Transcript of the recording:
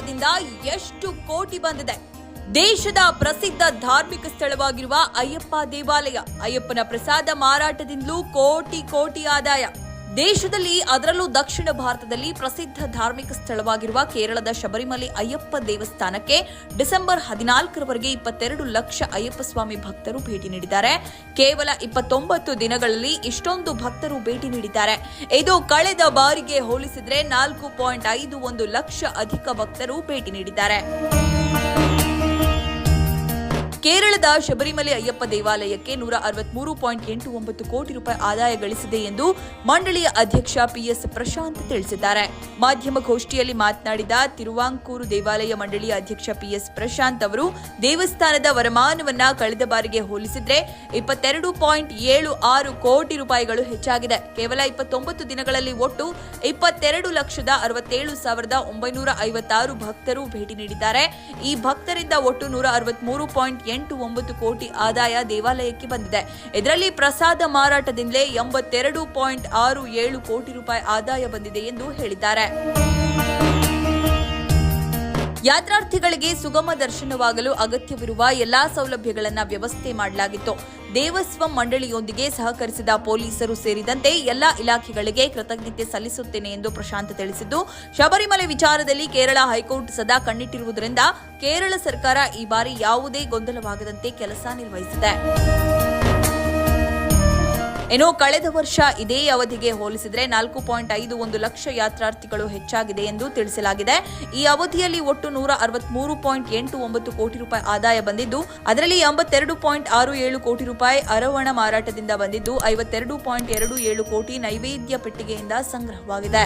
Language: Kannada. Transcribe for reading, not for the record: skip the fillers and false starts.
ಪ್ರಸಾದದಿಂದ ಎಷ್ಟು ಕೋಟಿ ಬಂದಿದೆ. ದೇಶದ ಪ್ರಸಿದ್ಧ ಧಾರ್ಮಿಕ ಸ್ಥಳವಾಗಿರುವ ಅಯ್ಯಪ್ಪ ದೇವಾಲಯ, ಅಯ್ಯಪ್ಪನ ಪ್ರಸಾದ ಮಾರಾಟದಿಂದಲೂ ಕೋಟಿ ಆದಾಯ. ದೇಶದಲ್ಲಿ ಅದರಲ್ಲೂ ದಕ್ಷಿಣ ಭಾರತದಲ್ಲಿ ಪ್ರಸಿದ್ಧ ಧಾರ್ಮಿಕ ಸ್ಥಳವಾಗಿರುವ ಕೇರಳದ ಶಬರಿಮಲೆ ಅಯ್ಯಪ್ಪ ದೇವಸ್ಥಾನಕ್ಕೆ ಡಿಸೆಂಬರ್ 14ರವರೆಗೆ 22 ಲಕ್ಷ ಅಯ್ಯಪ್ಪ ಸ್ವಾಮಿ ಭಕ್ತರು ಭೇಟಿ ನೀಡಿದ್ದಾರೆ. ಕೇವಲ 29 ದಿನಗಳಲ್ಲಿ ಇಷ್ಟೊಂದು ಭಕ್ತರು ಭೇಟಿ ನೀಡಿದ್ದಾರೆ. ಇದು ಕಳೆದ ಬಾರಿಗೆ ಹೋಲಿಸಿದ್ರೆ 4.51 ಲಕ್ಷ ಅಧಿಕ ಭಕ್ತರು ಭೇಟಿ ನೀಡಿದ್ದಾರೆ. ಕೇರಳದ ಶಬರಿಮಲೆ ಅಯ್ಯಪ್ಪ ದೇವಾಲಯಕ್ಕೆ 163.89 ಕೋಟಿ ರೂಪಾಯಿ ಆದಾಯ ಗಳಿಸಿದೆ ಎಂದು ಮಂಡಳಿಯ ಅಧ್ಯಕ್ಷ ಪಿಎಸ್ ಪ್ರಶಾಂತ್ ತಿಳಿಸಿದ್ದಾರೆ. ಮಾಧ್ಯಮಗೋಷ್ಠಿಯಲ್ಲಿ ಮಾತನಾಡಿದ ತಿರುವಾಂಕೂರು ದೇವಾಲಯ ಮಂಡಳಿಯ ಅಧ್ಯಕ್ಷ ಪಿಎಸ್ ಪ್ರಶಾಂತ್ ಅವರು, ದೇವಸ್ಥಾನದ ವರಮಾನವನ್ನ ಕಳೆದ ಬಾರಿಗೆ ಹೋಲಿಸಿದ್ರೆ 22.76 ಕೋಟಿ ರೂಪಾಯಿಗಳು ಹೆಚ್ಚಾಗಿದೆ. ಕೇವಲ 29 ದಿನಗಳಲ್ಲಿ ಒಟ್ಟು 22,67,956 ಭಕ್ತರು ಭೇಟಿ ನೀಡಿದ್ದಾರೆ. ಈ ಭಕ್ತರಿಂದ ಒಟ್ಟು 163.89 ಕೋಟಿ ಆದಾಯ ದೇವಾಲಯಕ್ಕೆ ಬಂದಿದೆ. ಇದರಲ್ಲಿ ಪ್ರಸಾದ ಮಾರಾಟದಿಂದಲೇ 82.67 ಕೋಟಿ ರೂಪಾಯಿ ಆದಾಯ ಬಂದಿದೆ ಎಂದು ಹೇಳಿದ್ದಾರೆ. ಯಾತ್ರಾರ್ಥಿಗಳಿಗೆ ಸುಗಮ ದರ್ಶನವಾಗಲು ಅಗತ್ಯವಿರುವ ಎಲ್ಲಾ ಸೌಲಭ್ಯಗಳನ್ನು ವ್ಯವಸ್ಥೆ ಮಾಡಲಾಗಿತ್ತು. ದೇವಸ್ವಂ ಮಂಡಳಿಯೊಂದಿಗೆ ಸಹಕರಿಸಿದ ಪೊಲೀಸರು ಸೇರಿದಂತೆ ಎಲ್ಲಾ ಇಲಾಖೆಗಳಿಗೆ ಕೃತಜ್ಞತೆ ಸಲ್ಲಿಸುತ್ತೇನೆ ಎಂದು ಪ್ರಶಾಂತ್ ತಿಳಿಸಿದ್ದು, ಶಬರಿಮಲೆ ವಿಚಾರದಲ್ಲಿ ಕೇರಳ ಹೈಕೋರ್ಟ್ ಸದಾ ಕಣ್ಣಿಟ್ಟಿರುವುದರಿಂದ ಕೇರಳ ಸರ್ಕಾರ ಈ ಬಾರಿ ಯಾವುದೇ ಗೊಂದಲವಾಗದಂತೆ ಕೆಲಸ ನಿರ್ವಹಿಸಿದೆ. ಇನ್ನು ಕಳೆದ ವರ್ಷ ಇದೇ ಅವಧಿಗೆ ಹೋಲಿಸಿದರೆ 4.51 ಲಕ್ಷ ಯಾತ್ರಾರ್ಥಿಗಳು ಹೆಚ್ಚಾಗಿದೆ ಎಂದು ತಿಳಿಸಲಾಗಿದೆ. ಈ ಅವಧಿಯಲ್ಲಿ ಒಟ್ಟು 163.89 ಕೋಟಿ ರೂಪಾಯಿ ಆದಾಯ ಬಂದಿದ್ದು, ಅದರಲ್ಲಿ 82.67 ಕೋಟಿ ರೂಪಾಯಿ ಅರವಣ ಮಾರಾಟದಿಂದ ಬಂದಿದ್ದು, 52.27 ಕೋಟಿ ನೈವೇದ್ಯ ಪೆಟ್ಟಿಗೆಯಿಂದ ಸಂಗ್ರಹವಾಗಿದೆ.